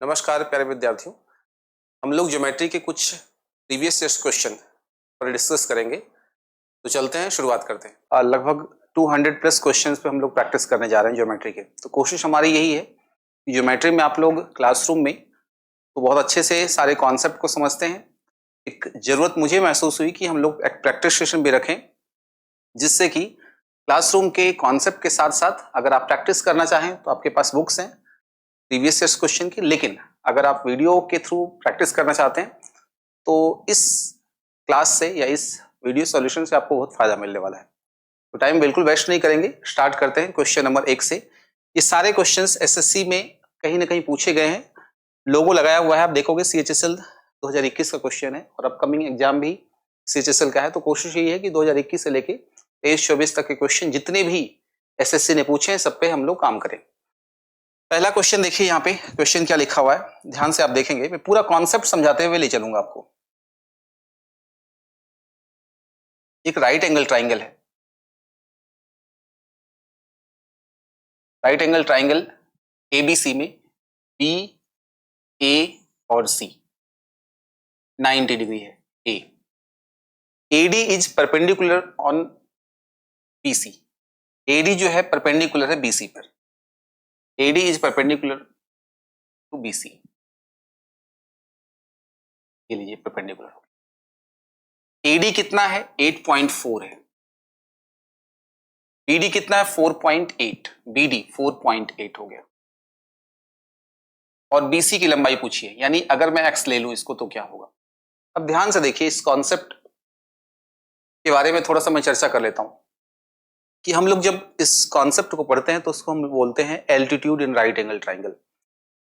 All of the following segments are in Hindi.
नमस्कार प्यारे विद्यार्थियों, हम लोग ज्योमेट्री के कुछ प्रीवियस टेस्ट क्वेश्चन पर डिस्कस करेंगे। तो चलते हैं, शुरुआत करते हैं। लगभग 200 प्लस क्वेश्चंस पे हम लोग प्रैक्टिस करने जा रहे हैं ज्योमेट्री के। तो कोशिश हमारी यही है कि ज्योमेट्री में आप लोग क्लासरूम में तो बहुत अच्छे से सारे कॉन्सेप्ट को समझते हैं। एक जरूरत मुझे महसूस हुई कि हम लोग एक प्रैक्टिस सेशन भी रखें, जिससे कि क्लासरूम के कॉन्सेप्ट के साथ साथ अगर आप प्रैक्टिस करना चाहें तो आपके पास बुक्स हैं प्रीवियस टेस्ट क्वेश्चन की, लेकिन अगर आप वीडियो के थ्रू प्रैक्टिस करना चाहते हैं तो इस क्लास से या इस वीडियो सॉल्यूशन से आपको बहुत फायदा मिलने वाला है। तो टाइम बिल्कुल वेस्ट नहीं करेंगे, स्टार्ट करते हैं क्वेश्चन नंबर 1 से। ये सारे क्वेश्चंस एसएससी में कहीं ना कहीं पूछे गए हैं, लोगो लगाया हुआ है, आप देखोगे सीएचएसएल 2021 का क्वेश्चन है और अपकमिंग एग्जाम भी सीएचएसएल का है। तो कोशिश यही है कि 2021 से लेके 23-24 तक के क्वेश्चन जितने भी एसएससी ने पूछे हैं सब पे हम लोग काम करें। पहला क्वेश्चन देखिए, यहाँ पे क्वेश्चन क्या लिखा हुआ है, ध्यान से आप देखेंगे। मैं पूरा कॉन्सेप्ट समझाते हुए ले चलूंगा आपको। एक राइट एंगल ट्राइंगल है, राइट एंगल ट्राइंगल एबीसी में बी, ए और सी 90 डिग्री है। A AD is perpendicular on BC. AD जो है परपेंडिकुलर है बीसी पर। AD is perpendicular to BC. ये लीजिए परपेंडिकुलर हो गया। एडी कितना है? 8.4 है। बीडी कितना है? 4.8। बीडी 4.8 हो गया। और बीसी की लंबाई पूछिए, यानी अगर मैं एक्स ले लूं इसको तो क्या होगा। अब ध्यान से देखिए, इस कॉन्सेप्ट के बारे में थोड़ा सा मैं चर्चा कर लेता हूं कि हम लोग जब इस कॉन्सेप्ट को पढ़ते हैं तो उसको हम बोलते हैं altitude in right angle triangle.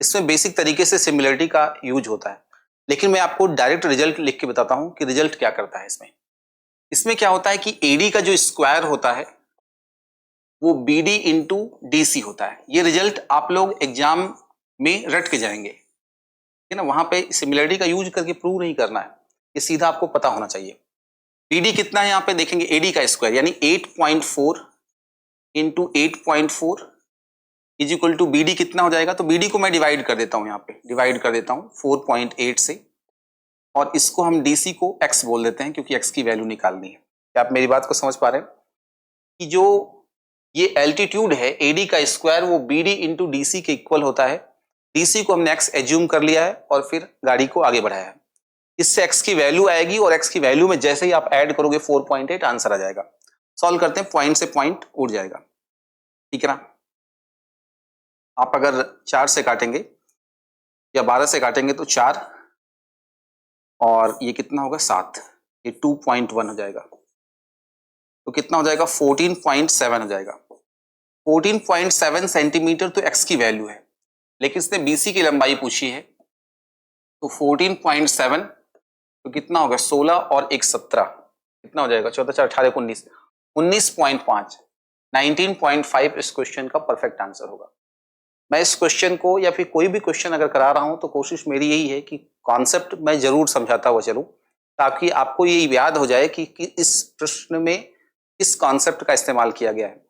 इसमें बेसिक तरीके से सिमिलरिटी का यूज होता है, लेकिन मैं आपको डायरेक्ट रिजल्ट लिख के बताता हूं कि रिजल्ट क्या करता है। इसमें क्या होता है कि एडी का जो स्क्वायर होता है वो बीडी इंटू डीसी होता है। ये रिजल्ट आप लोग एग्जाम में रट के जाएंगे, है ना। वहां पे सिमिलरिटी का यूज करके प्रूव नहीं करना है, ये सीधा आपको पता होना चाहिए। बीडी कितना है यहाँ पे देखेंगे, एडी का स्क्वायर यानी 8.4 into 8.4 is equal to BD कितना हो जाएगा। तो बीडी को मैं डिवाइड कर देता हूँ, यहाँ पे डिवाइड कर देता हूँ 4.8 से, और इसको हम डीसी को एक्स बोल देते हैं क्योंकि एक्स की वैल्यू निकालनी है। क्या आप मेरी बात को समझ पा रहे हैं कि जो ये एल्टीट्यूड है एडी का स्क्वायर वो बीडी इंटू डीसी के इक्वल होता है। डीसी को हमने एक्स एज्यूम कर लिया है और फिर गाड़ी को आगे बढ़ाया है। इससे एक्स की वैल्यू आएगी और एक्स की वैल्यू में जैसे ही आप ऐड करोगे 4.8 आंसर आ जाएगा। सॉल्व करते हैं, पॉइंट से पॉइंट उड़ जाएगा, ठीक है ना। आप अगर 4 से काटेंगे या 12 से काटेंगे तो 4 और ये कितना होगा 7, ये 2.1 हो जाएगा। तो कितना हो जाएगा 14.7 हो जाएगा। 14.7 सेंटीमीटर तो एक्स की वैल्यू है, लेकिन इसने बीसी की लंबाई पूछी है तो 14.7 तो कितना होगा 16 और 1 17, कितना हो जाएगा 14 4 18 19 19.5 19.5 इस क्वेश्चन का परफेक्ट आंसर होगा। मैं इस क्वेश्चन को या फिर कोई भी क्वेश्चन अगर करा रहा हूं तो कोशिश मेरी यही है कि कॉन्सेप्ट मैं जरूर समझाता हुआ चलूं, ताकि आपको ये याद हो जाए कि इस प्रश्न में किस कॉन्सेप्ट का इस्तेमाल किया गया है।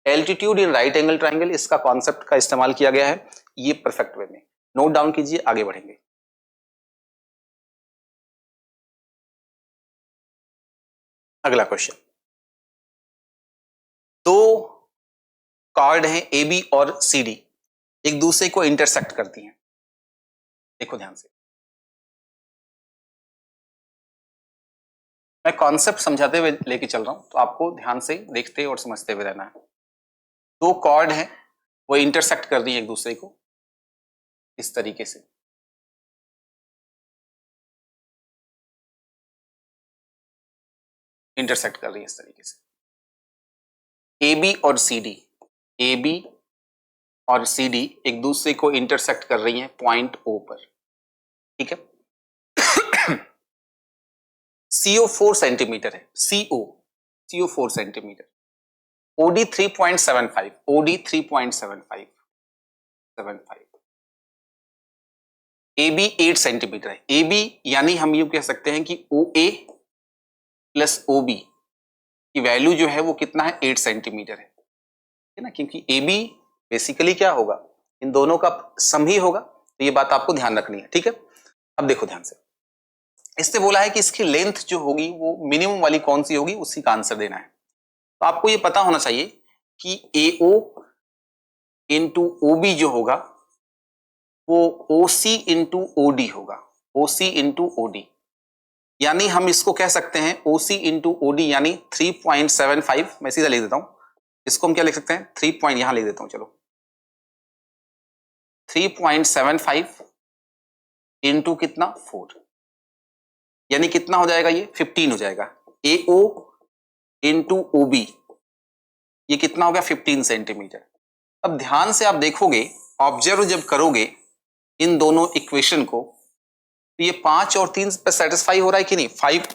Altitude in right angle triangle, इसका कॉन्सेप्ट का इस्तेमाल किया गया है, ये परफेक्ट वे में नोट डाउन कीजिए, आगे बढ़ेंगे। अगला क्वेश्चन, दो कॉर्ड हैं ए बी और सी डी, एक दूसरे को इंटरसेक्ट करती हैं। देखो ध्यान से, मैं कॉन्सेप्ट समझाते हुए लेके चल रहा हूं तो आपको ध्यान से देखते और समझते हुए रहना है। दो कॉर्ड हैं, वो इंटरसेक्ट कर रही हैं एक दूसरे को इस तरीके से। इंटरसेक्ट कर रही है इस तरीके से। ए बी और सी डी, ए बी और सी डी एक दूसरे को इंटरसेक्ट कर रही हैं पॉइंट ओ पर, ठीक है। CO 4 सेंटीमीटर है, CO 4 centimetre, OD 3.75, OD 3.75 AB 8 centimetre है। AB यानी हम ये कह सकते हैं कि OA प्लस OB की वैल्यू जो है वो कितना है 8 सेंटीमीटर है ना, क्योंकि AB बेसिकली क्या होगा, इन दोनों का सम ही होगा। तो ये बात आपको ध्यान रखनी है, ठीक है। अब देखो ध्यान से, इसने बोला है कि इसकी लेंथ जो होगी वो मिनिमम वाली कौन सी होगी, उसी का आंसर देना है। तो आपको ये पता होना चाहिए कि AO इंटू OB जो होगा वो OC इंटू OD होगा, OC इंटू OD, यानी हम इसको कह सकते हैं OC इंटू OD यानी 3.75। मैं सीधा लिख देता हूं, इसको हम क्या लिख सकते हैं 3 पॉइंट, यहां लिख देता हूं, चलो 3.75 इंटू कितना 4, यानी कितना हो जाएगा ये 15 हो जाएगा। AO इंटू OB ये कितना हो गया 15 सेंटीमीटर। अब ध्यान से आप देखोगे, ऑब्जर्व जब करोगे इन दोनों इक्वेशन को, तो ये 5 और 3 पे सेटिस्फाई हो रहा है कि नहीं। 5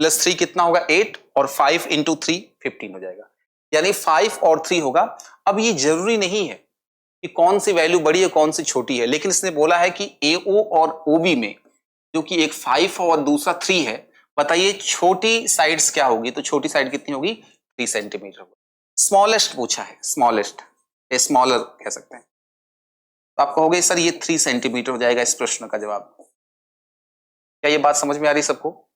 प्लस 3 कितना होगा 8, और 5 इंटू 3 15 हो जाएगा, यानी 5 और 3 होगा। अब ये जरूरी नहीं है कि कौन सी वैल्यू बड़ी है कौन सी छोटी है, लेकिन इसने बोला है कि AO और OB में जो कि एक 5 और दूसरा 3 है, बताइए छोटी साइड्स क्या होगी, तो छोटी साइड कितनी होगी 3 सेंटीमीटर होगी। स्मॉलेस्ट पूछा है, स्मॉलेस्ट, स्मॉलर कह सकते हैं, तो आप कहोगे सर ये 3 सेंटीमीटर हो जाएगा इस प्रश्न का जवाब। क्या ये बात समझ में आ रही सबको?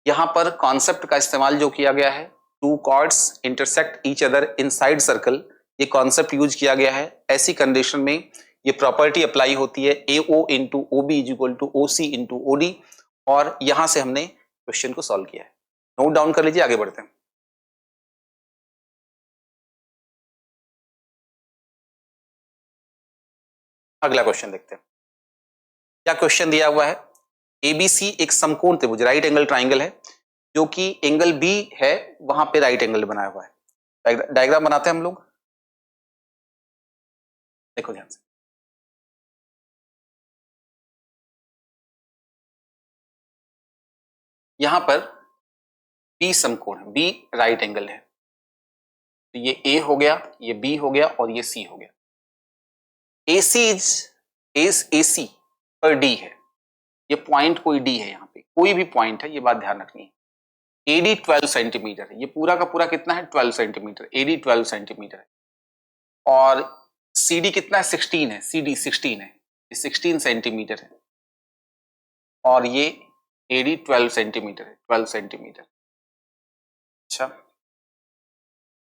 यहां पर कॉन्सेप्ट का इस्तेमाल जो किया गया है, two chords intersect each other inside circle, ये कॉन्सेप्ट यूज किया गया है। ऐसी कंडीशन में ये प्रॉपर्टी अप्लाई होती है AO into OB is equal to OC into OD, और यहां से हमने क्वेश्चन को सॉल्व किया है। नोट डाउन कर लीजिए, आगे बढ़ते हैं। अगला क्वेश्चन देखते हैं, क्या क्वेश्चन दिया हुआ है। ABC एक समकोण त्रिभुज, राइट एंगल ट्राइंगल है, जो कि एंगल B है वहां पे राइट एंगल बनाया हुआ है। डायग्राम बनाते हैं हम लोग, देखो ध्यान से। यहां पर B समकोण है, B राइट एंगल है, तो ये A हो गया, ये B हो गया और ये C हो गया। AC पर D है, ये पॉइंट कोई D है, यहाँ पे कोई भी पॉइंट है, ये बात ध्यान रखनी है। AD 12 सेंटीमीटर है, ये पूरा का पूरा कितना है 12 सेंटीमीटर, AD 12 सेंटीमीटर है, और CD कितना है 16 है, CD 16 है, ये 16 सेंटीमीटर है, और ये AD 12 सेंटीमीटर है, 12 सेंटीमीटर। अच्छा,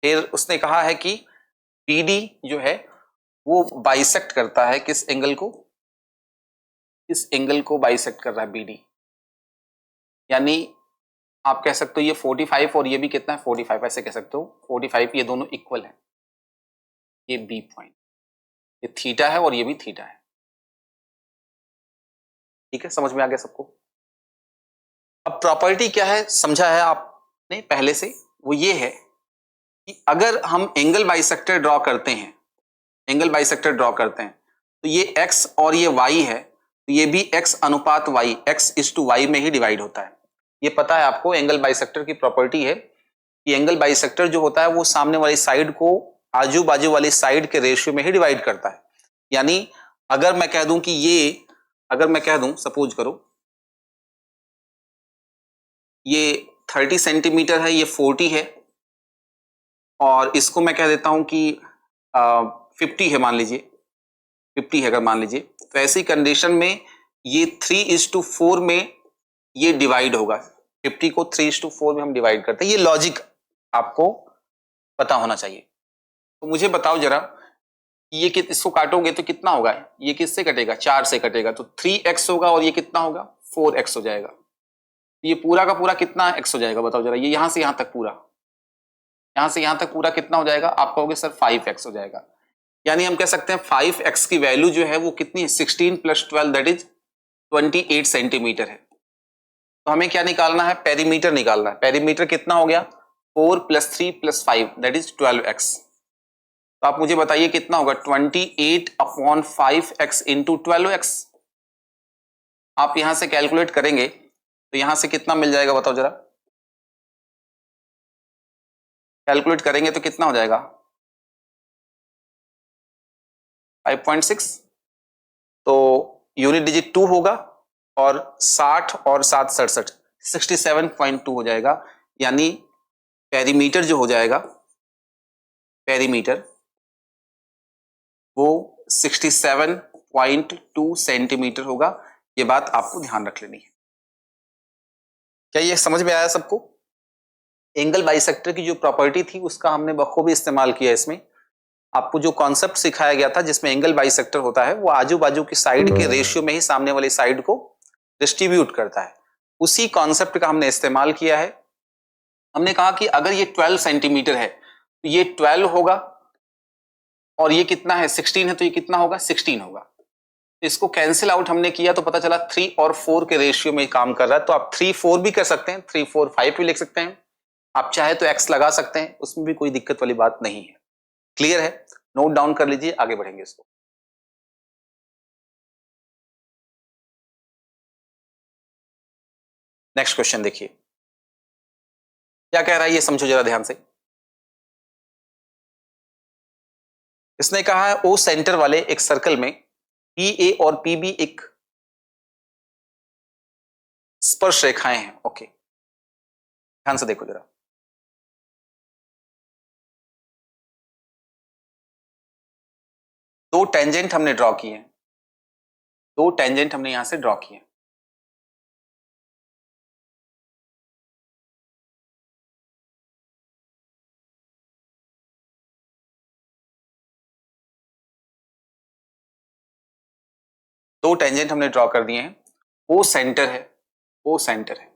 फिर उसने कहा है कि BD जो है वो बाइसेक्ट करता है किस एंगल को, इस एंगल को बाइसेक्ट कर रहा है BD, यानी आप कह सकते हो ये 45 और ये भी कितना है 45, ऐसे कह सकते हो 45, ये दोनों इक्वल है। ये B पॉइंट, ये थीटा है और ये भी थीटा है, ठीक है, समझ में आ गया सबको। अब प्रॉपर्टी क्या है समझा है आपने पहले से, वो ये है कि अगर हम एंगल बाइसेक्टर ड्रॉ करते हैं, एंगल बाइसेक्टर ड्रॉ करते हैं, तो ये x और ये y है, तो ये भी x अनुपात y, x/y में ही डिवाइड होता है। ये पता है आपको, एंगल बाइसेक्टर की प्रॉपर्टी है कि एंगल बाइसेक्टर जो होता है वो सामने वाली साइड को आजू बाजू वाली साइड के रेशियो में ही डिवाइड करता है। यानी अगर मैं कह दूं कि ये, अगर मैं कह दूं सपोज करो ये 30 सेंटीमीटर है, ये 40 है, और इसको मैं कह देता हूं कि 50 है, मान लीजिए 50 है अगर मान लीजिए, तो ऐसी कंडीशन में ये 3:4 में ये डिवाइड होगा। 50 को 3:4 में हम डिवाइड करते हैं, ये लॉजिक आपको पता होना चाहिए। तो मुझे बताओ जरा, ये इसको काटोगे तो कितना होगा, ये किससे कटेगा 4 से कटेगा, तो 3x होगा, और ये कितना होगा 4x हो जाएगा। ये पूरा का पूरा कितना x हो जाएगा बताओ जरा, ये यहां से यहां तक पूरा, यहां से यहां तक पूरा कितना हो जाएगा, आप कहोगे सर 5x हो जाएगा। यानी हम कह सकते हैं 5x की वैल्यू जो है वो कितनी है 16 + 12 दैट इज 28 सेंटीमीटर है। तो हमें क्या निकालना है, पेरीमीटर निकालना है। पेरीमीटर कितना हो गया 4 + 3 + 5 दैट इज 12x। तो आप मुझे बताइए कितना होगा 28/5x इंटू 12x। आप यहां से कैलकुलेट करेंगे तो यहां से कितना मिल जाएगा बताओ जरा, कैलकुलेट करेंगे तो कितना हो जाएगा 5.6, तो यूनिट डिजिट 2 होगा, और 60 और 7 67 67.2 हो जाएगा। यानी पेरीमीटर जो हो जाएगा, पेरीमीटर वो 67 0.2 सेंटीमीटर होगा। ये बात आपको ध्यान रख लेनी है। क्या ये समझ में आया सबको? एंगल बाइसेक्टर की जो प्रॉपर्टी थी उसका हमने बखूबी इस्तेमाल किया इसमें। आपको जो कॉन्सेप्ट सिखाया गया था जिसमें एंगल बाइसेक्टर होता है वो आजू बाजू की साइड के रेशियो में ही सामने वाली साइड को डिस्ट्रीब्यूट करता है, उसी कॉन्सेप्ट का हमने इस्तेमाल किया है। हमने कहा कि अगर ये 12 सेंटीमीटर है तो ये 12 होगा, और ये कितना है 16 है तो ये कितना होगा 16 होगा। इसको कैंसिल आउट हमने किया तो पता चला 3 और 4 के रेशियो में काम कर रहा है। तो आप 3 4 भी कर सकते हैं, 3 4 5 भी लिख सकते हैं, आप चाहे तो x लगा सकते हैं, उसमें भी कोई दिक्कत वाली बात नहीं है। क्लियर है? नोट डाउन कर लीजिए, आगे बढ़ेंगे इसको। नेक्स्ट क्वेश्चन देखिए क्या कह रहा है, ये समझो जरा ध्यान से। इसने कहा है ओ सेंटर वाले एक सर्कल में पी ए और पी बी एक स्पर्श रेखाएं हैं। ओके, ध्यान से देखो जरा। दो टेंजेंट हमने ड्रॉ किए हैं, दो टेंजेंट हमने यहां से ड्रॉ किए हैं। दो टेंजेंट हमने ड्रॉ कर दिए हैं। ओ सेंटर है, ओ सेंटर है,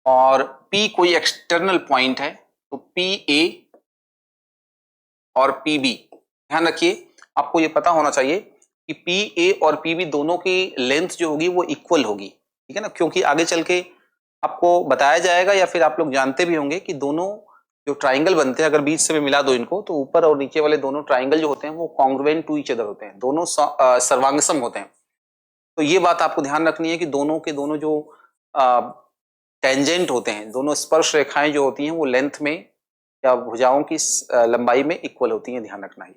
और P कोई एक्सटर्नल पॉइंट है, तो पी ए और पी बी। ध्यान रखिए, आपको ये पता होना चाहिए कि पी ए और पी बी दोनों की लेंथ जो होगी वो इक्वल होगी, ठीक है ना, क्योंकि आगे चल के आपको बताया जाएगा या फिर आप लोग जानते भी होंगे कि दोनों जो ट्राइंगल बनते हैं अगर बीच से भी मिला दो इनको तो ऊपर और नीचे वाले दोनों ट्राइंगल जो होते हैं वो कॉन्ग्रुएंट टू ईच अदर होते हैं, दोनों सर्वांगसम होते हैं। तो ये बात आपको ध्यान रखनी है कि दोनों के दोनों जो टेंजेंट होते हैं, दोनों स्पर्श रेखाएं जो होती हैं वो लेंथ में या भुजाओं की लंबाई में इक्वल होती हैं, ध्यान रखना है।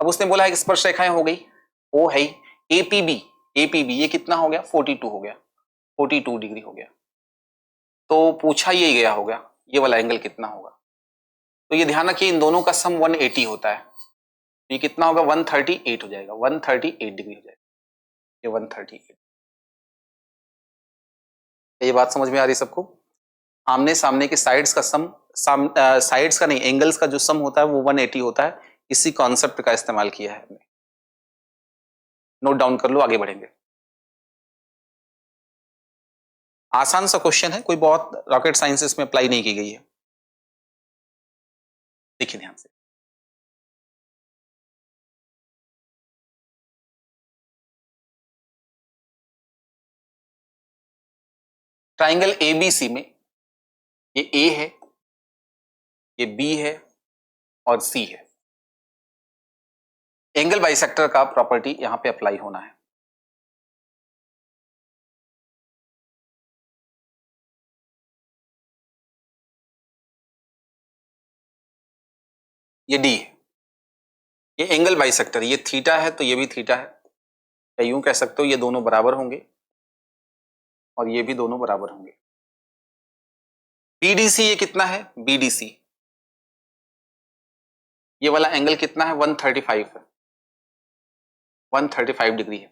अब उसने बोला है कि स्पर्श रेखाएं हो गई, ओ है एपीबी, एपीबी ये कितना हो गया 42 हो गया, 42 डिग्री हो गया। तो पूछा ये गया होगा ये वाला एंगल कितना होगा, तो ये ध्यान रखिए इन दोनों का सम 180 होता है, तो ये कितना होगा 138 हो जाएगा, 138 डिग्री हो जाएगा, ये 138। ये बात समझ में आ रही है सबको? आमने सामने के साइड्स का सम, साइड्स का नहीं एंगल्स का जो सम होता है वो 180 होता है। इसी कॉन्सेप्ट का इस्तेमाल किया है हमने, नोट डाउन कर लो, आगे बढ़ेंगे। आसान सा क्वेश्चन है, कोई बहुत रॉकेट साइंस इसमें अप्लाई नहीं की गई है। देखिए ध्यान से, ट्राइंगल एबीसी में ये ए है, ये बी है और सी है। एंगल बाइसेक्टर का प्रॉपर्टी यहां पे अप्लाई होना है। ये डी है, ये एंगल बाइसेक्टर, ये थीटा है तो ये भी थीटा है, या यूं कह सकते हो ये दोनों बराबर होंगे और ये भी दोनों बराबर होंगे। बीडीसी ये कितना है, बीडीसी ये वाला एंगल कितना है 135 है, 135 डिग्री है।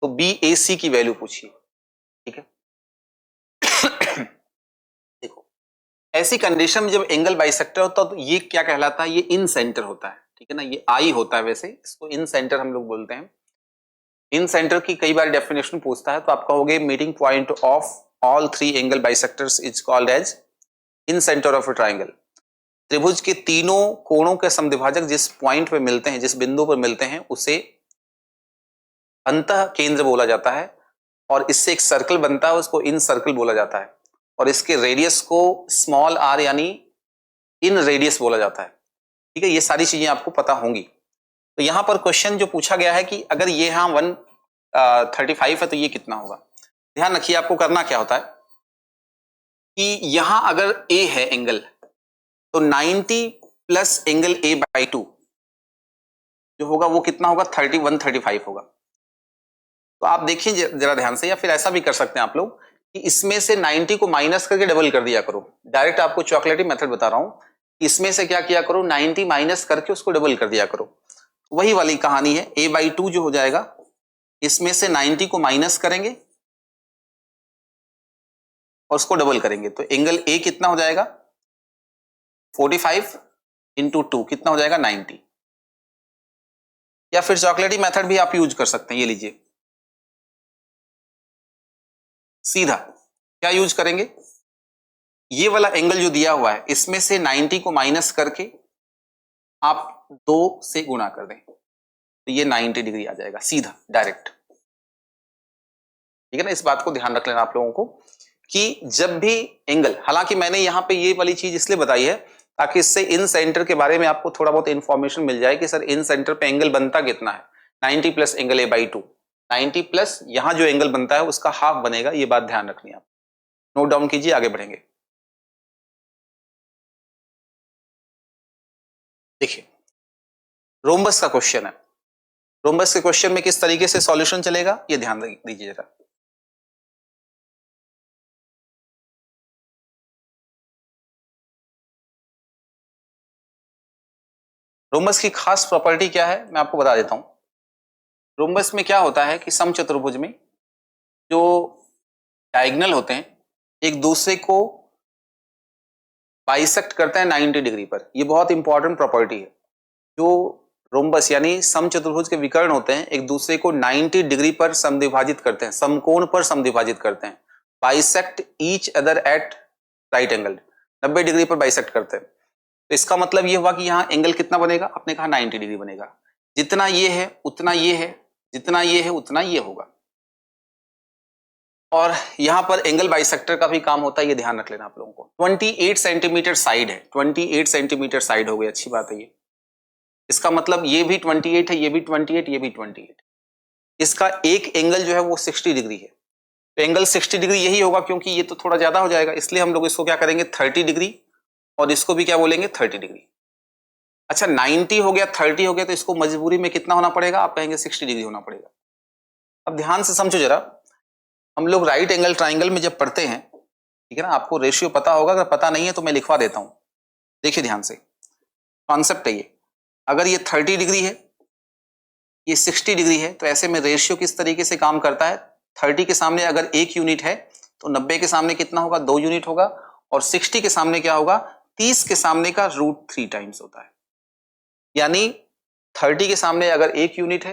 तो बी ए सी की वैल्यू पूछिए, ठीक है। देखो ऐसी कंडीशन में जब एंगल बाइसेक्टर होता है तो ये क्या कहलाता है, ये इन सेंटर होता है, ठीक है ना, ये आई होता है, वैसे इसको इन सेंटर हम लोग बोलते हैं। इन सेंटर की कई बार डेफिनेशन पूछता है तो आप कहोगे meeting point of all three angle bisectors is called as incentre of a triangle. त्रिभुज के तीनों कोणों के समद्विभाजक जिस पॉइंट पे मिलते हैं, जिस बिंदु पर मिलते हैं, उसे अंतः केंद्र बोला जाता है, और इससे एक सर्कल बनता है उसको इन सर्कल बोला जाता है, और इसके रेडियस को स्मॉल आर यानी इन रेडियस बोला जाता है, ठीक है। ये सारी चीजें आपको पता होंगी। तो यहां पर क्वेश्चन जो पूछा गया है कि अगर ये यहां 135 है तो ये कितना होगा। ध्यान रखिए आपको करना क्या होता है कि यहां अगर ए है एंगल तो 90 प्लस एंगल ए बाई 2 जो होगा वो कितना होगा 135 होगा। तो आप देखिए जरा ध्यान से, या फिर ऐसा भी कर सकते हैं आप लोग कि इसमें से 90 को माइनस करके डबल कर दिया करो। डायरेक्ट आपको चॉकलेटी मेथड बता रहा हूं, इसमें से क्या किया करो 90 माइनस करके उसको डबल कर दिया करो, वही वाली कहानी है, a/2 जो हो जाएगा, इसमें से 90 को माइनस करेंगे और उसको डबल करेंगे, तो एंगल A कितना हो जाएगा 45 इंटू 2 कितना हो जाएगा 90। या फिर चॉकलेटी मेथड भी आप यूज कर सकते हैं, ये लीजिए सीधा क्या यूज करेंगे, ये वाला एंगल जो दिया हुआ है इसमें से 90 को माइनस करके आप 2 से गुणा कर दें, तो ये 90 डिग्री आ जाएगा सीधा डायरेक्ट। ठीक है ना, इस बात को ध्यान रख लेना आप लोगों को कि जब भी एंगल, हालांकि मैंने यहां पे ये वाली चीज इसलिए बताई है ताकि इससे इन सेंटर के बारे में आपको थोड़ा बहुत इंफॉर्मेशन मिल जाए कि सर इन सेंटर पे एंगल बनता कितना है, 90 प्लस एंगल a/2, 90 प्लस यहां जो एंगल बनता है उसका हाफ बनेगा, ये बात ध्यान रखनी है आप, नोट डाउन कीजिए, आगे बढ़ेंगे। देखिए रोम्बस का क्वेश्चन है, रोम्बस के क्वेश्चन में किस तरीके से सॉल्यूशन चलेगा ये ध्यान दीजिए जरा। रोम्बस की खास प्रॉपर्टी क्या है मैं आपको बता देता हूं। रोम्बस में क्या होता है कि समचतुर्भुज में जो डायगोनल होते हैं एक दूसरे को बाइसेक्ट करते हैं 90 डिग्री पर, ये बहुत इंपॉर्टेंट प्रॉपर्टी है। जो रोम्बस यानी समचतुर्भुज के विकर्ण होते हैं एक दूसरे को 90 डिग्री पर समद्विभाजित करते हैं, समकोण पर समद्विभाजित करते हैं, bisect each other at right angle, 90 degree पर बाइसेक्ट करते हैं। तो इसका मतलब ये हुआ कि यहाँ एंगल कितना बनेगा, आपने कहा 90 डिग्री बनेगा, जितना ये है उतना ये है, जितना ये है उतना ये होगा। और यहां पर एंगल बाइसेक्टर का भी काम होता है, ये ध्यान रख लेना आप लोगों को। 28 सेंटीमीटर साइड है, 28 सेंटीमीटर साइड हो गई, अच्छी बात है ये। इसका मतलब ये भी 28 है, ये भी 28, ये भी 28। इसका एक एंगल जो है वो 60 डिग्री है, तो एंगल 60 डिग्री यही होगा क्योंकि ये तो थोड़ा ज्यादा हो जाएगा, इसलिए हम लोग इसको क्या करेंगे 30 डिग्री, और इसको भी क्या बोलेंगे 30 डिग्री। अच्छा 90 हो गया 30 हो गया, तो इसको मजबूरी में कितना होना पड़ेगा, आप कहेंगे 60 डिग्री होना पड़ेगा। अब ध्यान से समझो जरा, हम लोग राइट एंगल ट्राइंगल में जब पढ़ते हैं, ठीक है ना, आपको रेशियो पता होगा, अगर पता नहीं है तो मैं लिखवा देता हूं, देखिए ध्यान से, कॉन्सेप्ट है ये। अगर ये 30 डिग्री है, ये 60 डिग्री है, तो ऐसे में रेशियो किस तरीके से काम करता है, 30 के सामने अगर 1 यूनिट है तो 90 के सामने कितना होगा 2 यूनिट होगा, और 60 के सामने क्या होगा 30 के सामने का √3 टाइम्स होता है। यानी 30 के सामने अगर 1 यूनिट है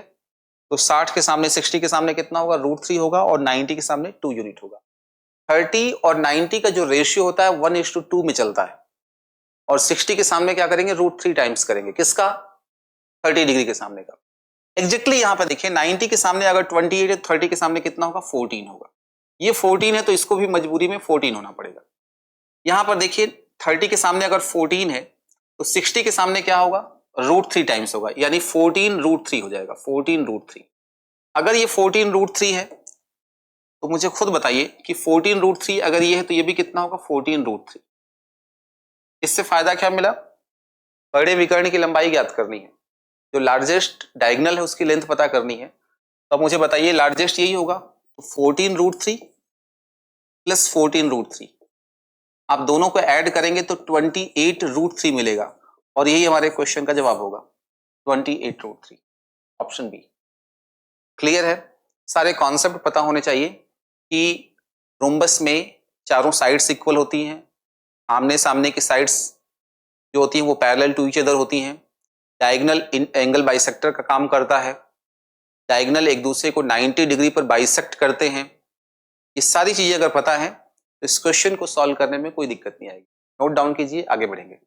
तो 60 के सामने 60 के सामने कितना होगा √3 होगा, और 90 के सामने 2 यूनिट होगा। 30 और 90 का जो रेशियो होता है 1:2 में चलता है, और 60 के सामने क्या करेंगे √3 टाइम्स करेंगे, किसका 30 डिग्री के सामने का। एग्जैक्टली यहां पर देखिए 90 के सामने अगर 28 है, 30 के सामने कितना होगा 14 होगा, ये 14 है तो इसको भी मजबूरी में 14 होना पड़ेगा। यहां पर देखिए 30 के सामने अगर 14 है तो 60 के सामने क्या होगा √3 टाइम्स होगा, यानी 14 √3 हो जाएगा, 14 √3। अगर ये 14 √3 है तो मुझे खुद बताइए कि 14 √3 अगर ये है तो ये भी कितना होगा 14 √3। इससे फायदा क्या मिला, बड़े विकर्ण की लंबाई ज्ञात करनी है, जो लार्जेस्ट डायगोनल है उसकी लेंथ पता करनी है, तो अब मुझे बताइए लार्जेस्ट यही होगा, तो 14 √3 प्लस 14 √3, आप दोनों को ऐड करेंगे तो 28 √3 मिलेगा, और यही हमारे क्वेश्चन का जवाब होगा 28 √3, ऑप्शन बी। क्लियर है, सारे कॉन्सेप्ट पता होने चाहिए कि रोम्बस में चारों साइड्स इक्वल होती हैं, आमने सामने की साइड्स जो होती हैं वो पैरेलल टू ईच अदर होती हैं, डायगोनल एंगल बाइसेक्टर का काम करता है, डायगोनल एक दूसरे को 90 डिग्री पर बाइसेक्ट करते हैं। ये सारी चीजें अगर पता है तो इस क्वेश्चन को सॉल्व करने में कोई दिक्कत नहीं आएगी। नोट डाउन कीजिए, आगे बढ़ेंगे।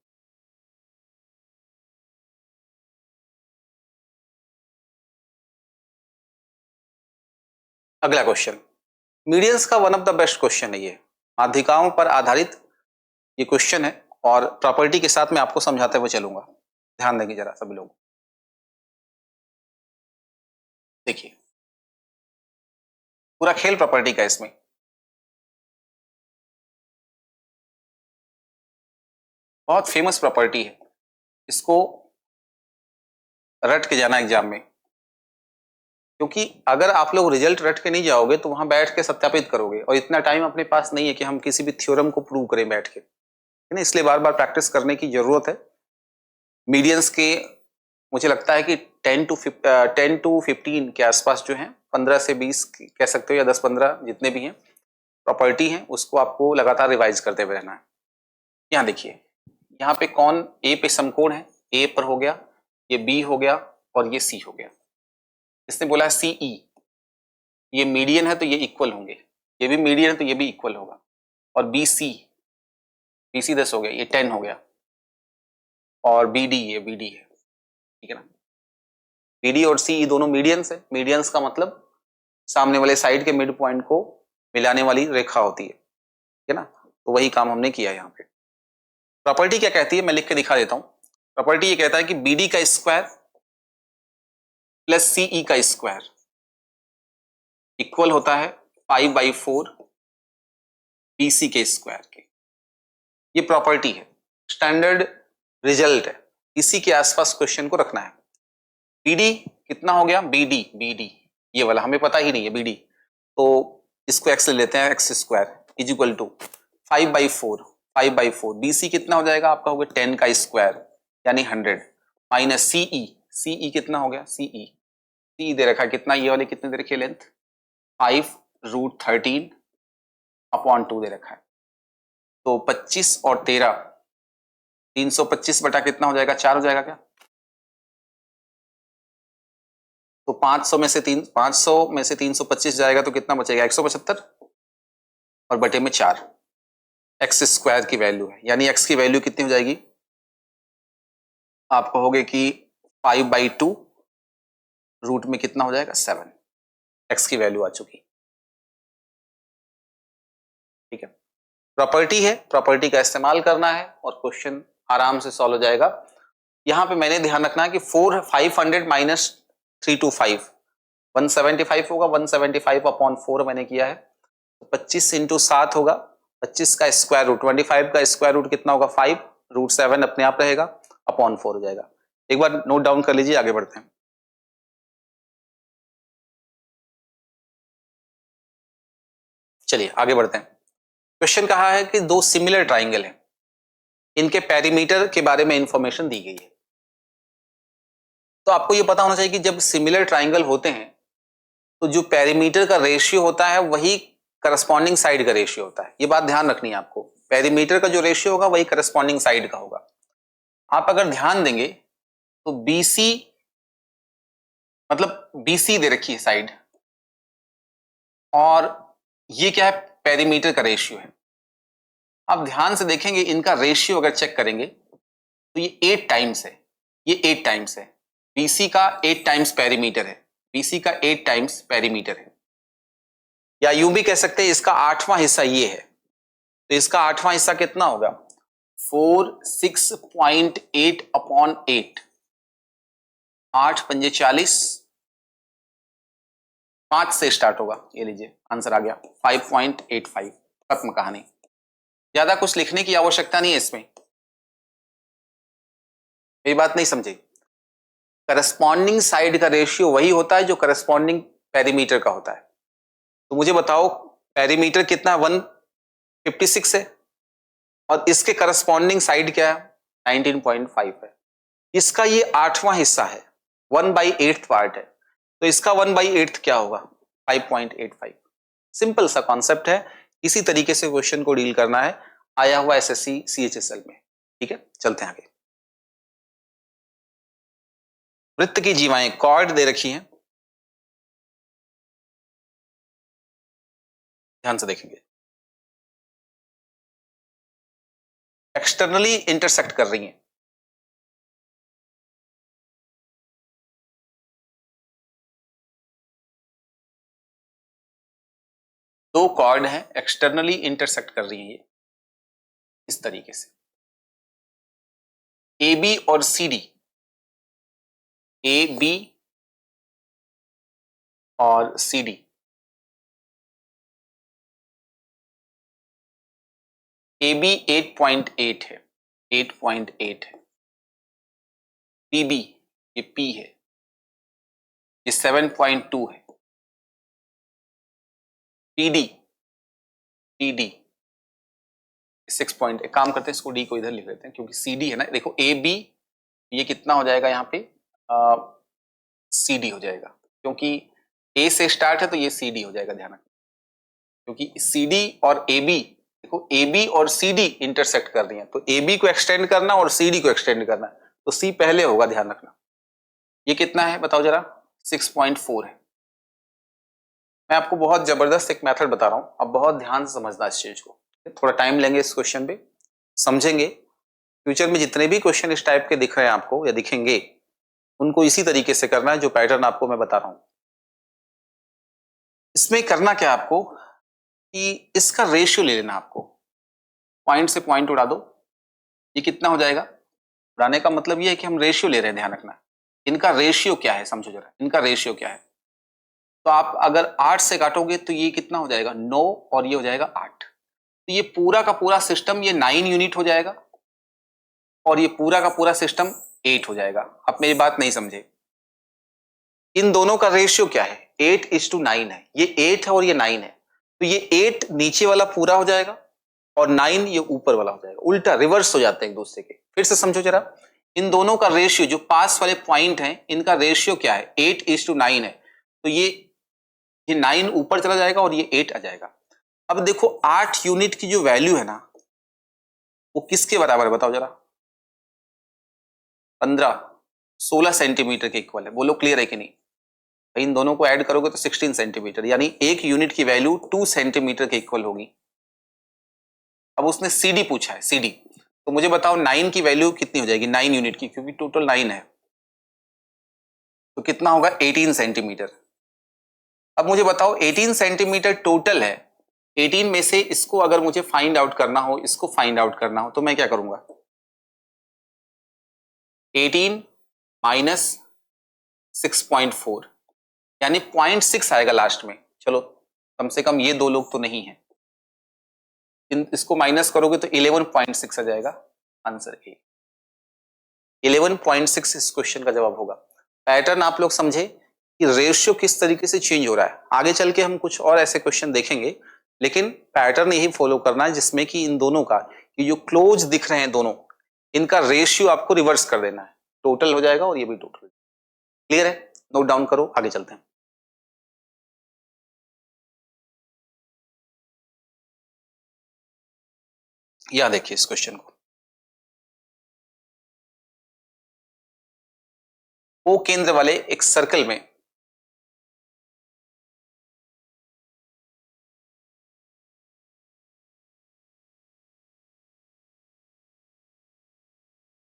अगला क्वेश्चन मीडियंस का one of the best question है, ये माध्यिकाओं पर आधारित ये क्वेश्चन है, और प्रॉपर्टी के साथ मैं आपको समझाते हुए चलूंगा, ध्यान देंगे जरा सभी लोग। देखिए पूरा खेल प्रॉपर्टी का इसमें, बहुत फेमस प्रॉपर्टी है, इसको रट के जाना एग्जाम में, क्योंकि अगर आप लोग रिजल्ट रट के नहीं जाओगे तो वहां बैठ के सत्यापित करोगे, और इतना टाइम अपने पास नहीं है कि हम किसी भी थ्योरम को प्रूव करें बैठ के, है ना, इसलिए बार बार प्रैक्टिस करने की जरूरत है। मीडियंस के मुझे लगता है कि 10 to 15 के आसपास जो है, 15 से 20 कह सकते हो या 10-15 जितने भी हैं प्रॉपर्टी हैं, उसको आपको लगातार रिवाइज करते हुए रहना है। यहाँ देखिए, यहाँ पे कौन ए पे समकोण है, ए पर हो गया, ये बी हो गया और ये सी हो गया। इसने बोला सी ई, ये मीडियन है तो ये इक्वल होंगे, ये भी मीडियन है तो ये भी इक्वल होगा। और बी सी 10 हो गया, ये 10 हो गया। और बी डी, ये बी डी है, ठीक है ना। बी डी और सी ई दोनों मीडियंस है। मीडियंस का मतलब सामने वाले साइड के मिड पॉइंट को मिलाने वाली रेखा होती है, ठीक है ना। तो वही काम हमने किया यहाँ पे। प्रॉपर्टी क्या कहती है, मैं लिख के दिखा देता हूं। प्रॉपर्टी ये कहता है कि बी डी का स्क्वायर प्लस सीई का स्क्वायर इक्वल होता है 5/4 बीसी के स्क्वायर के। ये प्रॉपर्टी है, स्टैंडर्ड रिजल्ट है, इसी के आसपास क्वेश्चन को रखना है। बीडी कितना हो गया, बीडी ये वाला हमें पता ही नहीं है बीडी, तो इसको एक्स ले लेते हैं, x square is equal to 5/4 BC कितना हो जाएगा आपका, हो गया 10 का स्क्वायर यानी 100 माइनस सीई कितना हो गया, सीई दे रखा है कितना, ये वाले कितने दे रखे लेंथ 5√13/2 दे रखा है। तो 25 और 13 325 बटा कितना हो जाएगा, 4 हो जाएगा क्या। तो 500 में से 325 जाएगा तो कितना बचेगा, 175 और बटे में 4 एक्स स्क्वायर की वैल्यू है, यानी एक्स की वैल्यू कितनी हो जाएगी, आप कहोगे कि 5/2 रूट में कितना हो जाएगा 7, एक्स की वैल्यू आ चुकी, ठीक है। प्रॉपर्टी है, प्रॉपर्टी का इस्तेमाल करना है और क्वेश्चन आराम से सॉल्व हो जाएगा। यहां पे मैंने ध्यान रखना है कि 500 माइनस 325 175 होगा, 175/4 मैंने किया है। तो 25 इंटू 7 होगा, 25 का स्क्वायर रूट 25 का स्क्वायर रूट कितना होगा 5√7 अपने आप रहेगा, /4 हो जाएगा। एक बार नोट डाउन कर लीजिए, आगे बढ़ते हैं। चलिए आगे बढ़ते हैं। क्वेश्चन कहा है कि दो सिमिलर ट्राइंगल हैं, इनके पेरीमीटर के बारे में इंफॉर्मेशन दी गई है। तो आपको यह पता होना चाहिए कि जब सिमिलर ट्राइंगल होते हैं तो जो पेरीमीटर का रेशियो होता है वही करस्पॉन्डिंग साइड का रेशियो होता है। ये बात ध्यान रखनी है आपको, पेरीमीटर का जो रेशियो होगा वही करस्पॉन्डिंग साइड का होगा। आप अगर ध्यान देंगे तो बीसी मतलब बीसी दे रखी है साइड, और ये क्या है, पेरीमीटर का रेशियो है। आप ध्यान से देखेंगे, इनका रेशियो अगर चेक करेंगे तो ये 8 टाइम्स है, ये 8 टाइम्स है। बीसी का 8 टाइम्स पेरीमीटर है, बीसी का 8 टाइम्स पेरीमीटर है। या यूं भी कह सकते हैं इसका 8वां हिस्सा ये है, तो इसका 8वां हिस्सा कितना होगा 406.8/8, 8 पंजे 40, 5 से स्टार्ट होगा, ये लीजिए आंसर आ गया 5.85। खत्म कहानी, ज्यादा कुछ लिखने की आवश्यकता नहीं है इसमें। ये बात नहीं समझे, करस्पॉन्डिंग साइड का रेशियो वही होता है जो करस्पॉन्डिंग पेरीमीटर का होता है। तो मुझे बताओ पेरीमीटर कितना 156 है और इसके करस्पॉन्डिंग साइड क्या है 19.5 है। इसका ये 8वां हिस्सा है, 1/8 पार्ट है, तो इसका 1/8 क्या होगा 5.85। सिंपल सा कॉन्सेप्ट है, इसी तरीके से क्वेश्चन को डील करना है, आया हुआ एसएससी सीएचएसएल में, ठीक है। चलते हैं आगे। वृत्त की जीवाएं कॉर्ड दे रखी हैं, ध्यान से देखेंगे, एक्सटर्नली इंटरसेक्ट कर रही हैं। दो कॉर्ड हैं, एक्सटर्नली इंटरसेक्ट कर रही हैं ये इस तरीके से, ए बी और सी डी, ए बी और सी डी। ए बी 8.8 है, 8.8 है। पी बी ये पी है, ये 7.2 है। पी डी 6 पॉइंट, एक काम करते हैं इसको डी को इधर लिख लेते हैं क्योंकि सी डी है ना। देखो ए बी ये कितना हो जाएगा यहाँ पे CD हो जाएगा, क्योंकि A से स्टार्ट है तो ये CD हो जाएगा, ध्यान रखना। क्योंकि CD और AB, देखो AB और CD इंटरसेक्ट कर रही है, तो AB को एक्सटेंड करना और CD को एक्सटेंड करना, तो C पहले होगा, ध्यान रखना। ये कितना है बताओ जरा, 6.4 है। मैं आपको बहुत जबरदस्त एक मेथड बता रहा हूं, अब बहुत ध्यान से समझना इस चीज को, थोड़ा टाइम लेंगे इस क्वेश्चन पे, समझेंगे। फ्यूचर में जितने भी क्वेश्चन इस टाइप के दिख रहे हैं आपको या दिखेंगे, उनको इसी तरीके से करना है जो पैटर्न आपको मैं बता रहा हूं। इसमें करना क्या आपको कि इसका रेशियो ले लेना, आपको पॉइंट से पॉइंट उड़ा दो। ये कितना हो जाएगा, उड़ाने का मतलब ये है कि हम रेशियो ले रहे हैं, ध्यान रखना। इनका रेशियो क्या है समझो जरा, इनका रेशियो क्या है। तो आप अगर 8 से काटोगे तो ये कितना हो जाएगा, 9, और ये हो जाएगा 8। तो ये पूरा का पूरा सिस्टम ये 9 यूनिट हो जाएगा, और ये पूरा का पूरा सिस्टम 8 हो जाएगा। आप मेरी बात नहीं समझे, इन दोनों का रेशियो क्या है, 8:9 है। ये 8 है और ये 9 है, तो ये 8 नीचे वाला पूरा हो जाएगा और 9 ये ऊपर वाला हो जाएगा, उल्टा रिवर्स हो जाते हैं एक दूसरे के। फिर से समझो जरा, इन दोनों का रेशियो, जो पास वाले पॉइंट हैं इनका रेशियो क्या है, 8:9 है। तो ये 9 ऊपर चला जाएगा और ये 8 आ जाएगा। अब देखो 8 यूनिट की जो वैल्यू है ना, वो किसके बराबर है बताओ जरा, 16 सेंटीमीटर के इक्वल है। बोलो क्लियर है कि नहीं। इन दोनों को ऐड करोगे तो 16 सेंटीमीटर, यानी एक यूनिट की वैल्यू 2 सेंटीमीटर के इक्वल होगी। अब उसने CD पूछा है, CD, तो मुझे बताओ 9 की वैल्यू कितनी हो जाएगी, 9 यूनिट की, क्योंकि टोटल 9 है, तो कितना होगा 18 सेंटीमीटर। अब मुझे बताओ 18 सेंटीमीटर टोटल है, 18 में से इसको अगर मुझे फाइंड आउट करना हो, इसको फाइंड आउट करना हो, तो मैं क्या करूंगा, 18 माइनस 6.4, यानी 0.6 आएगा लास्ट में। चलो कम से कम ये दो लोग तो नहीं है, इसको माइनस करोगे तो 11.6 आ जाएगा, आंसर ए 11.6 इस क्वेश्चन का जवाब होगा। पैटर्न आप लोग समझे कि रेशियो किस तरीके से चेंज हो रहा है। आगे चल के हम कुछ और ऐसे क्वेश्चन देखेंगे, लेकिन पैटर्न यही फॉलो करना है जिसमें कि इन दोनों का, ये जो क्लोज दिख रहे हैं दोनों, इनका रेशियो आपको रिवर्स कर देना है, टोटल हो जाएगा और ये भी टोटल। क्लियर है, नोट डाउन करो, आगे चलते हैं। यहां देखिए इस क्वेश्चन को, ओ केंद्र वाले एक सर्कल में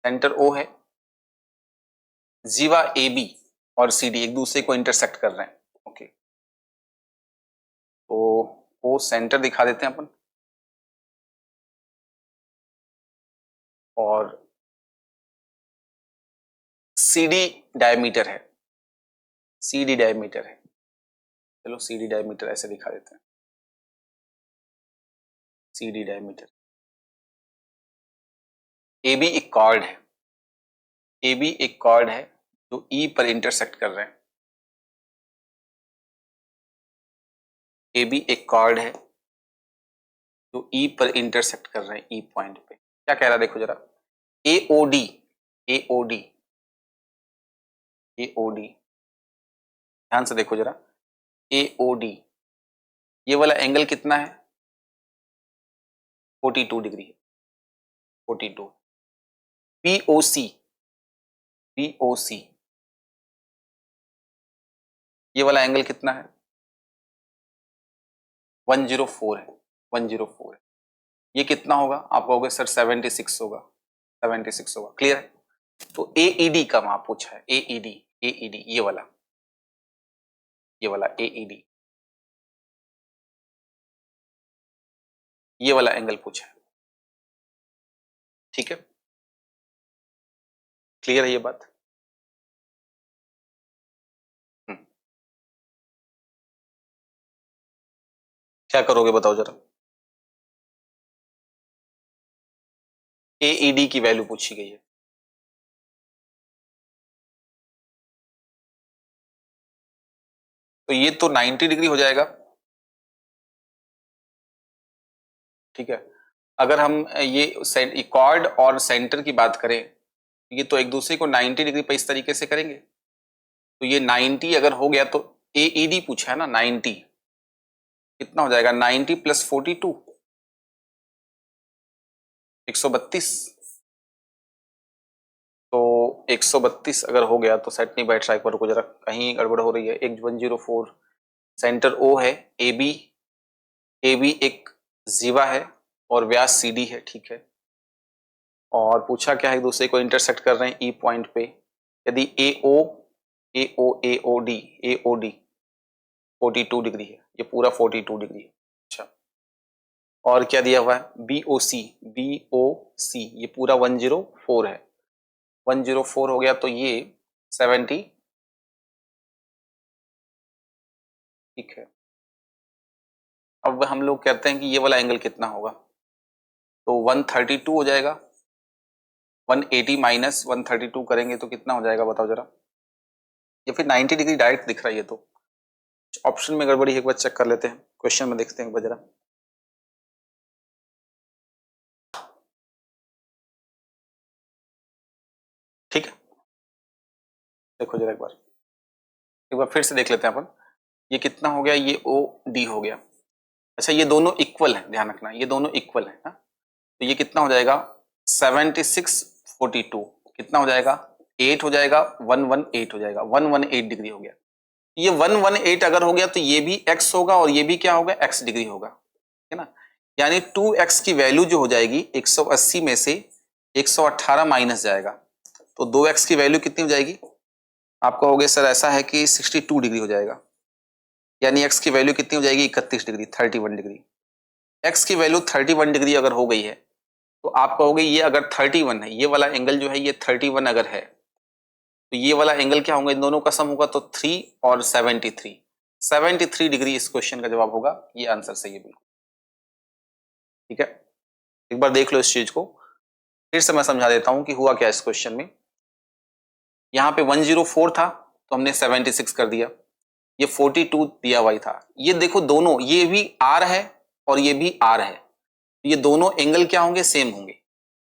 सेंटर O है, जीवा AB और CD एक दूसरे को इंटरसेक्ट कर रहे हैं। ओके, तो वो सेंटर दिखा देते हैं अपन, और CD डायमीटर है, CD डायमीटर है। चलो CD डायमीटर ऐसे दिखा देते हैं, CD डायमीटर। AB एक कॉर्ड है, AB एक कॉर्ड है जो E पर इंटरसेक्ट कर रहे हैं। AB एक कॉर्ड है जो E पर इंटरसेक्ट कर रहे हैं, E पॉइंट पे। क्या कह रहा है देखो जरा, AOD, AOD, AOD, ध्यान से देखो जरा, AOD, ये वाला एंगल कितना है, 42 डिग्री है, 42। POC, POC, ये वाला एंगल कितना है, 104 है, 104 है। ये कितना होगा, आप कहोगे सर 76 होगा, 76 होगा। क्लियर है। तो AED का वहां पूछा है, AED, AED ये वाला, ये वाला AED, ये वाला एंगल पूछा है। ठीक है, क्लियर है ये बात। क्या करोगे बताओ जरा, AED की वैल्यू पूछी गई है, तो ये तो 90 डिग्री हो जाएगा। ठीक है, अगर हम ये कॉर्ड और सेंटर की बात करें, ये तो एक दूसरे को 90 डिग्री पे इस तरीके से करेंगे, तो ये 90 अगर हो गया तो AED पूछा है ना, 90 कितना हो जाएगा, 90 प्लस 42 132। तो 132 अगर हो गया तो सेट नहीं बैठ रहा, एक बार को जरा कहीं गड़बड़ हो रही है। एक 104 सेंटर O है, AB एक जीवा है और व्यास CD है, ठीक है। और पूछा क्या है, एक दूसरे को इंटरसेक्ट कर रहे हैं E पॉइंट पे। यदि AOD 42 डिग्री है, ये पूरा 42 डिग्री है। अच्छा, और क्या दिया हुआ है, BOC ये पूरा 104 है। 104 हो गया तो ये 70, ठीक है। अब हम लोग कहते हैं कि ये वाला एंगल कितना होगा, तो 132 हो जाएगा। 180 माइनस 132 करेंगे तो कितना हो जाएगा बताओ जरा, या फिर 90 डिग्री डायरेक्ट दिख रहा है ये तो। ऑप्शन में गड़बड़ी है, एक बार चेक कर लेते हैं, क्वेश्चन में देखते हैं एक बार जरा। ठीक है, देखो जरा एक बार फिर से देख लेते हैं अपन। ये कितना हो गया, ये OD हो गया। अच्छा, ये दोनों इक्वल है, ध्यान रखना ये दोनों इक्वल है ना? तो ये कितना हो जाएगा 76 42 कितना हो जाएगा 8 हो जाएगा, 118 हो जाएगा, 118 डिग्री हो गया। ये 118 अगर हो गया तो ये भी x होगा और ये भी क्या होगा, x डिग्री होगा, है ना। यानी 2x की वैल्यू जो हो जाएगी 180 में से 118 माइनस जाएगा, तो 2x की वैल्यू कितनी हो जाएगी, आपका हो गया सर ऐसा है कि 62 डिग्री हो जाएगा। यानी x की वैल्यू कितनी हो जाएगी 31 डिग्री, 31 डिग्री। x की वैल्यू 31 डिग्री अगर हो गई है तो आप कहोगे ये अगर 31 है, ये वाला एंगल जो है ये 31 अगर है तो ये वाला एंगल क्या होगा, इन दोनों का सम होगा तो 3 और 73 डिग्री इस क्वेश्चन का जवाब होगा। ये आंसर सही है बिल्कुल, ठीक है। एक बार देख लो इस चीज को, फिर से मैं समझा देता हूं कि हुआ क्या इस क्वेश्चन में। यहाँ पे 104 था तो हमने 76 कर दिया, ये 42 दिया हुआ था। ये देखो दोनों, ये भी R है और ये भी R है, ये दोनों एंगल क्या होंगे, सेम होंगे।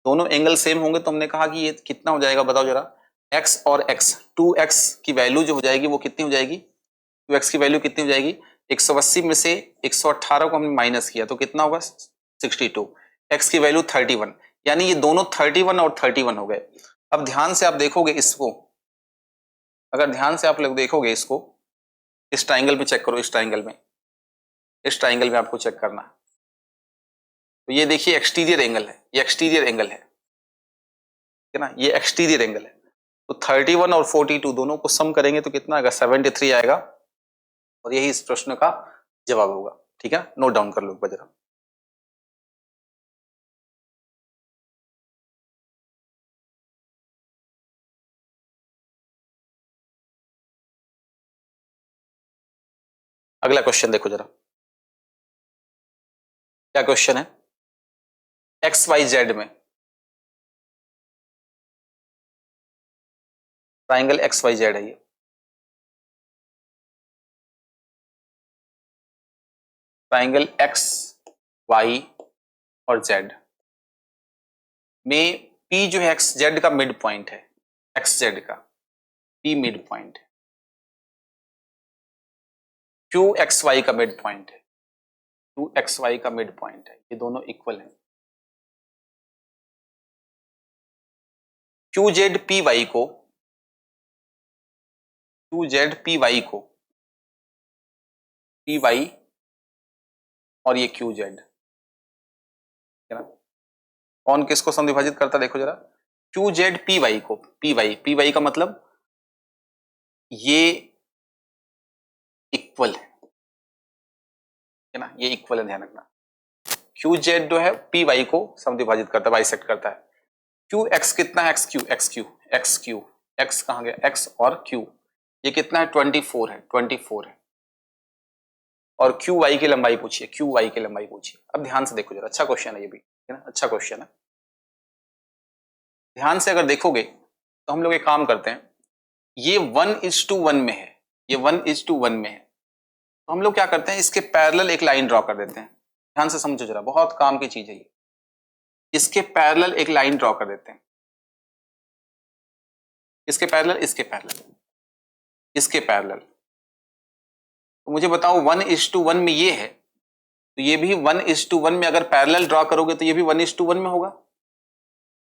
दोनों एंगल सेम होंगे तो हमने कहा कि ये कितना हो जाएगा बताओ जरा, x और x, 2x की वैल्यू जो हो जाएगी वो कितनी हो जाएगी, 2x की वैल्यू कितनी हो जाएगी, 180 में से 118 को हमने माइनस किया तो कितना होगा 62, x की वैल्यू 31, यानी ये दोनों 31 और 31 हो गए। अब ध्यान से आप देखोगे इसको, अगर ध्यान से आप लोग देखोगे इसको, इस ट्राइंगल में चेक करो, इस ट्राइंगल में आपको चेक करना है। तो ये देखिए एक्सटीरियर एंगल है, ये एक्सटीरियर एंगल है ना, ये एक्सटीरियर एंगल है। तो 31 और 42 दोनों को सम करेंगे तो कितना आएगा, 73 आएगा, और यही इस प्रश्न का जवाब होगा, ठीक है। नोट डाउन कर लो जरा। अगला क्वेश्चन देखो जरा, क्या क्वेश्चन है, XYZ में ट्राइंगल XYZ है ये। ट्राइंगल X Y और Z में P जो है XZ का मिड पॉइंट है, XZ का P मिड पॉइंट है, Q XY का मिड पॉइंट है, Q XY का मिड पॉइंट है, ये दोनों इक्वल है। QZ PY को PY और ये QZ, है ना। कौन किसको समविभाजित करता देखो जरा, QZ PY को, PY का मतलब ये इक्वल है ना, ये इक्वल है, ध्यान रखना। QZ जो है PY को समविभाजित करता है, बाइसेक्ट करता है। QX कितना है, XQ X कहां गया, X और Q ये कितना है 24 है। और QY की लंबाई पूछिए, QY की लंबाई पूछिए। अब ध्यान से देखो जरा, अच्छा क्वेश्चन है ये भी, है ना, अच्छा क्वेश्चन है। ध्यान से अगर देखोगे तो हम लोग एक काम करते हैं, ये 1:1 में है, ये 1:1 में है, तो हम लोग क्या करते हैं, इसके पैरेलल एक लाइन ड्रॉ कर देते हैं। ध्यान से समझो जरा, बहुत काम की चीज है ये। इसके पैरेलल एक लाइन ड्रॉ कर देते हैं, इसके पैरेलल इसके पैरेलल। तो मुझे बताओ 1:1 में ये है, तो ये भी 1:1 में अगर पैरेलल ड्रॉ करोगे तो ये भी 1:1 में होगा,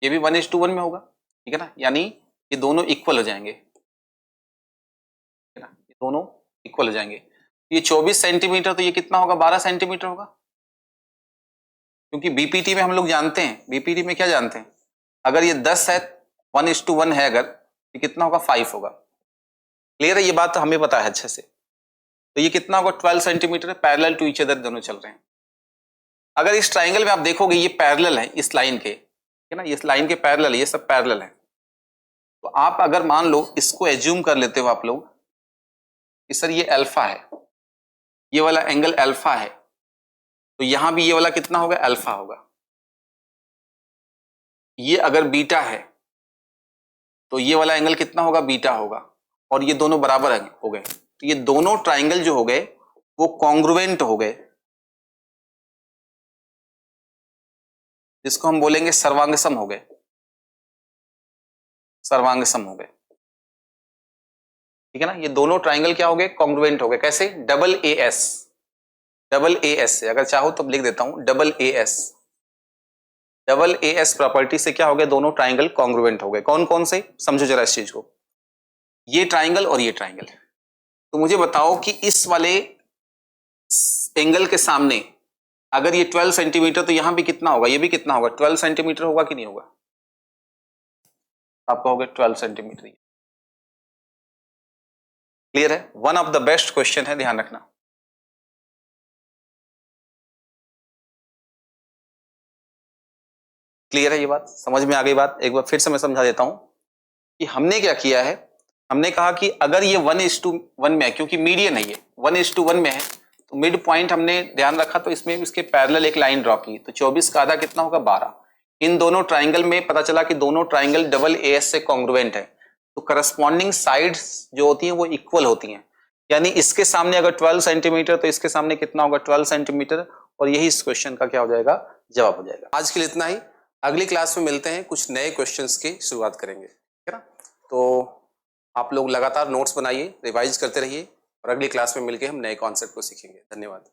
ये भी 1:1 में होगा, ठीक है ना। यानी ये दोनों इक्वल हो जाएंगे, है ना, ये दोनों इक्वल हो जाएंगे। ये 24 सेंटीमीटर, तो ये कितना होगा, 12 सेंटीमीटर होगा। क्योंकि बीपीटी में हम लोग जानते हैं, बीपीटी में क्या जानते हैं, अगर ये 10 है 1:1 है, अगर ये कितना होगा, 5 होगा। क्लियर है, ये बात तो हमें पता है अच्छे से। तो ये कितना होगा, 12 सेंटीमीटर है, पैरेलल टू ईच अदर दोनों चल रहे हैं। अगर इस ट्राइंगल में आप देखोगे ये पैरेलल है इस लाइन के, है ना, इस लाइन के पैरेलल है, ये सब पैरेलल है। तो आप अगर मान लो इसको एज्यूम कर लेते हो आप लोग कि सर ये अल्फा है, ये वाला एंगल अल्फा है, तो यहां भी ये वाला कितना होगा, अल्फा होगा। ये अगर बीटा है तो ये वाला एंगल कितना होगा, बीटा होगा। और ये दोनों बराबर हो गए, तो ये दोनों ट्राइंगल जो हो गए वो कॉन्ग्रुएंट हो गए, जिसको हम बोलेंगे सर्वांगसम हो गए, सर्वांगसम हो गए, ठीक है ना। ये दोनों ट्राइंगल क्या हो गए, कॉन्ग्रुएंट हो गए। कैसे, double A S, double A S से, अगर चाहो तो लिख देता हूं double A S, double A S property से क्या हो गया, दोनों ट्राइंगल कॉन्ग्रुएंट हो गए। कौन कौन से, समझो जरा इस चीज को, ये ट्राइंगल और ये ट्राइंगल। तो मुझे बताओ कि इस वाले एंगल के सामने अगर ये 12 सेंटीमीटर, तो यहां भी कितना होगा, ये भी कितना होगा, 12 सेंटीमीटर होगा कि नहीं होगा, आप कहोगे 12 सेंटीमीटर। क्लियर है, one of the best question है, ध्यान रखना। क्लियर है, ये बात समझ में आ गई बात। एक बार फिर से मैं समझा देता हूं कि हमने क्या किया है, हमने कहा कि अगर ये 1:1 में है, क्योंकि मीडियन है ये 1:1 में है, तो मिड पॉइंट हमने ध्यान रखा, तो इसमें इसके पैरेलल एक लाइन ड्रॉ की, तो 24 का आधा कितना होगा, 12। इन दोनों ट्राइंगल में पता चला कि दोनों ट्राइंगल डबल ए एस से कॉन्ग्रुएंट है, तो करस्पॉन्डिंग साइड्स जो होती हैं वो इक्वल होती हैं। यानी इसके सामने अगर 12 सेंटीमीटर, तो इसके सामने कितना होगा, 12 सेंटीमीटर, और यही इस क्वेश्चन का क्या हो जाएगा, जवाब हो जाएगा। आज के लिए इतना ही, अगली क्लास में मिलते हैं, कुछ नए क्वेश्चंस की शुरुआत करेंगे, ठीक है ना। तो आप लोग लगातार नोट्स बनाइए, रिवाइज करते रहिए, और अगली क्लास में मिलकर हम नए कॉन्सेप्ट को सीखेंगे। धन्यवाद।